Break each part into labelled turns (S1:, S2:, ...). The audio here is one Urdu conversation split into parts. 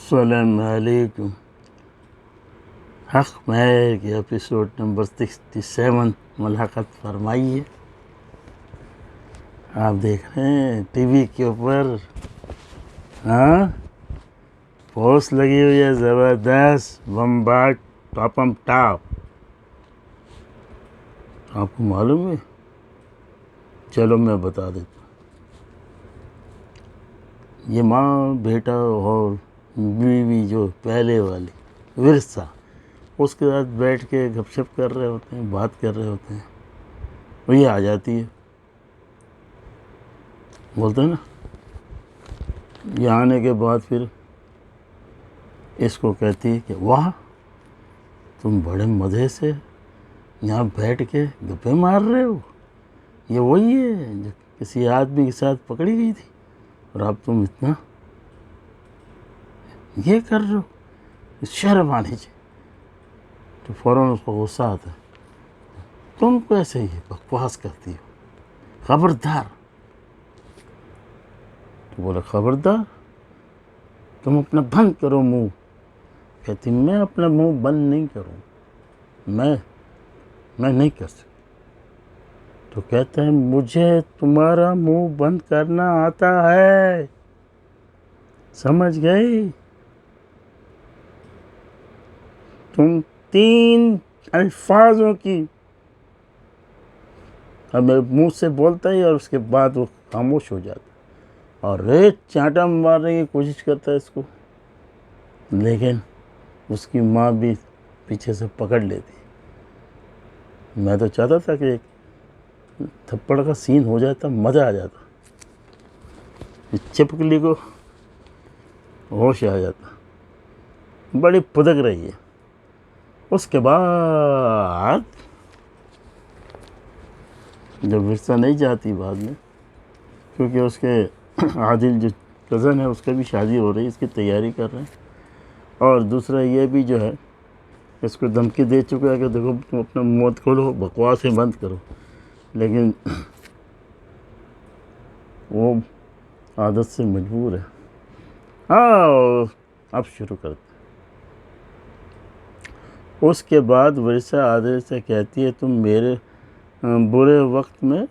S1: السلام علیکم. حق مہر کے ایپیسوڈ نمبر 67 ملاقات فرمائیے. آپ دیکھ رہے ہیں ٹی وی کے اوپر پوسٹ لگی ہوئی ہے زبردست بمبارڈ ٹاپم ٹاپ. آپ کو معلوم ہے؟ چلو میں بتا دیتا ہوں. یہ ماں بیٹا اور بیوی جو پہلے والی ورثہ اس کے ساتھ بیٹھ کے گپ شپ کر رہے ہوتے ہیں، بات کر رہے ہوتے ہیں. وہی آ جاتی ہے، بولتے ہیں نا. یہ آنے کے بعد پھر اس کو کہتی ہے کہ واہ تم بڑے مزے سے یہاں بیٹھ کے گپیں مار رہے ہو. یہ وہی ہے جو کسی آدمی کے ساتھ پکڑی گئی تھی اور اب تم اتنا یہ کر رہے ہو. شرم آنی چاہیے. تو فوراً اس کو غصہ آتا ہے، تم کیسے یہ بکواس کرتی ہو، خبردار. تو بولا خبردار تم اپنا بند کرو منہ. کہتی میں اپنا منہ بند نہیں کروں، میں نہیں کر سکتا. تو کہتا ہے مجھے تمہارا منہ بند کرنا آتا ہے. سمجھ گئی؟ تم 3 الفاظوں کی ہمیں منہ سے بولتا ہے اور اس کے بعد وہ خاموش ہو جاتا ہے اور ریت چانٹا مارنے کی کوشش کرتا ہے اس کو، لیکن اس کی ماں بھی پیچھے سے پکڑ لیتی. میں تو چاہتا تھا کہ ایک تھپڑ کا سین ہو جاتا، مزہ آ جاتا. چپکلی کو ہوش آ جاتا. بڑی پدک رہی ہے. اس کے بعد جب ورثہ نہیں جاتی بعد میں، کیونکہ اس کے عادل جو کزن ہے اس کا بھی شادی ہو رہی ہے، اس کی تیاری کر رہے ہیں. اور دوسرا یہ بھی جو ہے اس کو دھمکی دے چکا ہے کہ دیکھو تم اپنا منہ کھولو، بکواسیں بند کرو. لیکن وہ عادت سے مجبور ہے. اب شروع کرتے. اس کے بعد ورثہ عادل سے کہتی ہے تم میرے برے وقت میں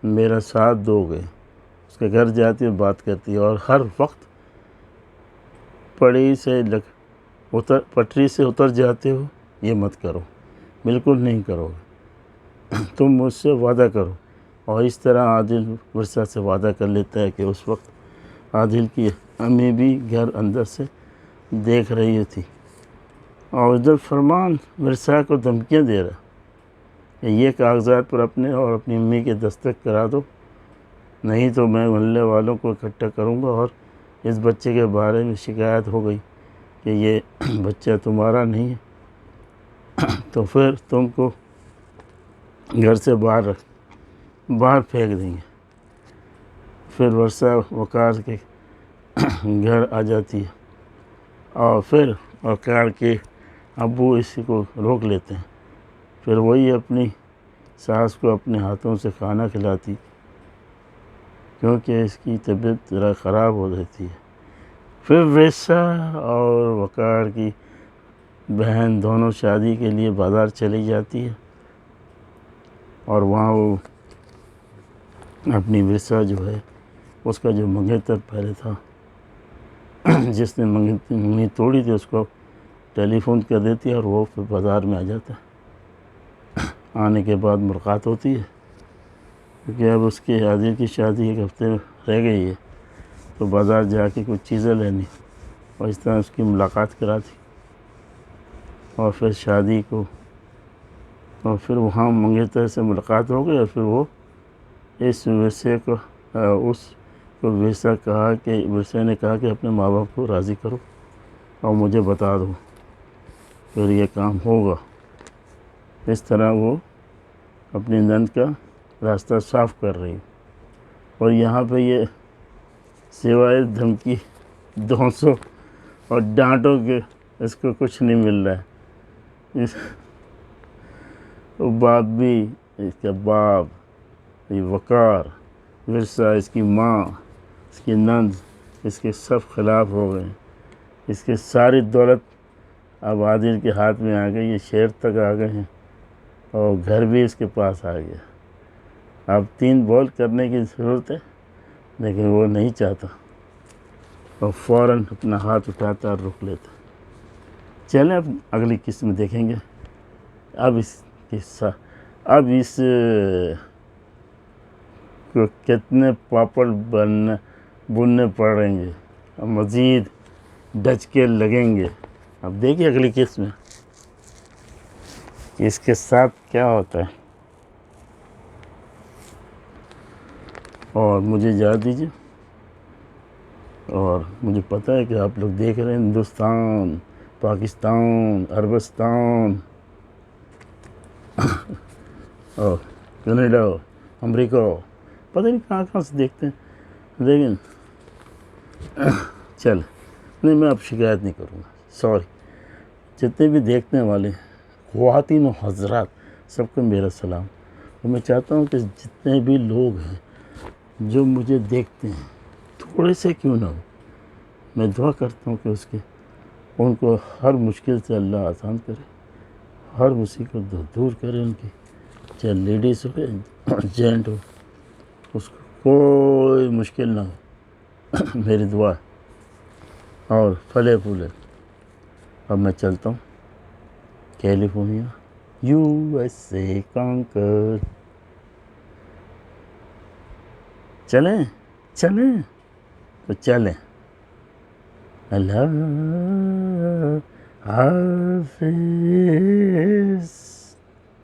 S1: میرا ساتھ دو گے. اس کے گھر جاتی ہے، بات کرتی ہے، اور ہر وقت پٹری سے اتر جاتے ہو. یہ مت کرو، بالکل نہیں کرو. تم مجھ سے وعدہ کرو. اور اس طرح عادل ورثہ سے وعدہ کر لیتا ہے کہ اس وقت عادل کی امی بھی گھر اندر سے دیکھ رہی تھی اور ادھر فرمان ورثہ کو دھمکیاں دے رہا کہ یہ کاغذات پر اپنے اور اپنی امی کے دستخط کرا دو، نہیں تو میں محلے والوں کو اکٹھا کروں گا اور اس بچے کے بارے میں شکایت ہو گئی کہ یہ بچہ تمہارا نہیں ہے تو پھر تم کو گھر سے باہر پھینک دیں گے. پھر ورثہ وقار کے گھر آ جاتی ہے اور پھر وقار کے ابو اسی کو روک لیتے ہیں. پھر وہی اپنی ساس کو اپنے ہاتھوں سے کھانا کھلاتی کیونکہ اس کی طبیعت ذرا خراب ہو رہتی ہے. پھر ورثہ اور وقار کی بہن دونوں شادی کے لیے بازار چلی جاتی ہے اور وہاں وہ اپنی ورثہ جو ہے اس کا جو منگیتر پہلے تھا جس نے منگنی توڑی تھی اس کو ٹیلی فون کر دیتی ہے اور وہ پھر بازار میں آ جاتا ہے. آنے کے بعد ملاقات ہوتی ہے کیونکہ اب اس کے عادل کی شادی ایک ہفتے میں رہ گئی ہے تو بازار جا کے کچھ چیزیں لینی اور اس طرح اس کی ملاقات کراتی اور پھر شادی کو اور پھر وہاں منگیتر سے ملاقات ہو گئی اور پھر وہ اس ورثے کو ورثے نے کہا کہ اپنے ماں باپ کو راضی کرو اور مجھے بتا دو، پھر یہ کام ہوگا. اس طرح وہ اپنی نند کا راستہ صاف کر رہی اور یہاں پہ یہ سوائے دھمکی دھونسوں اور ڈانٹوں کے اس کو کچھ نہیں مل رہا ہے. باپ بھی، اس کا باپ، یہ وقار، ورثہ، اس کی ماں، اس کی نند، اس کے سب خلاف ہو گئے. اس کی ساری دولت اب عادل کے ہاتھ میں آ گئی، یہ شہر تک آ گئے ہیں اور گھر بھی اس کے پاس آ گیا۔ اب 3 بال کرنے کی ضرورت ہے لیکن وہ نہیں چاہتا اور فوراً اپنا ہاتھ اٹھاتا اور رک لیتا۔ چلیں اب اگلی قسط میں دیکھیں گے۔ اب اس کو کتنے پاپڑ بننے پڑیں گے، اب مزید ڈچکے لگیں گے۔ اب دیکھیے اگلی قسط میں کہ اس کے ساتھ کیا ہوتا ہے۔ اور مجھے اجازت دیجیے، اور مجھے پتہ ہے کہ آپ لوگ دیکھ رہے ہیں ہندوستان، پاکستان، عربستان اور کینیڈا، امریکہ، پتہ نہیں کہاں سے دیکھتے ہیں، لیکن چل نہیں، میں اب شکایت نہیں کروں گا، سوری۔ جتنے بھی دیکھنے والے خواتین و حضرات، سب کو میرا سلام۔ اور میں چاہتا ہوں کہ جتنے بھی لوگ ہیں جو مجھے دیکھتے ہیں، تھوڑے سے کیوں نہ ہو، میں دعا کرتا ہوں کہ ان کو ہر مشکل سے اللہ آسان کرے، ہر مصیبت دور کرے ان کی، چاہے لیڈیز ہو جینٹ ہو، اس کو کوئی مشکل نہ ہو، میری دعا ہے۔ اور پھلے پھولے۔ اب میں چلتا ہوں کیلیفورنیا، USA کانکر۔ چلیں تو چلیں۔ اللہ حافظ۔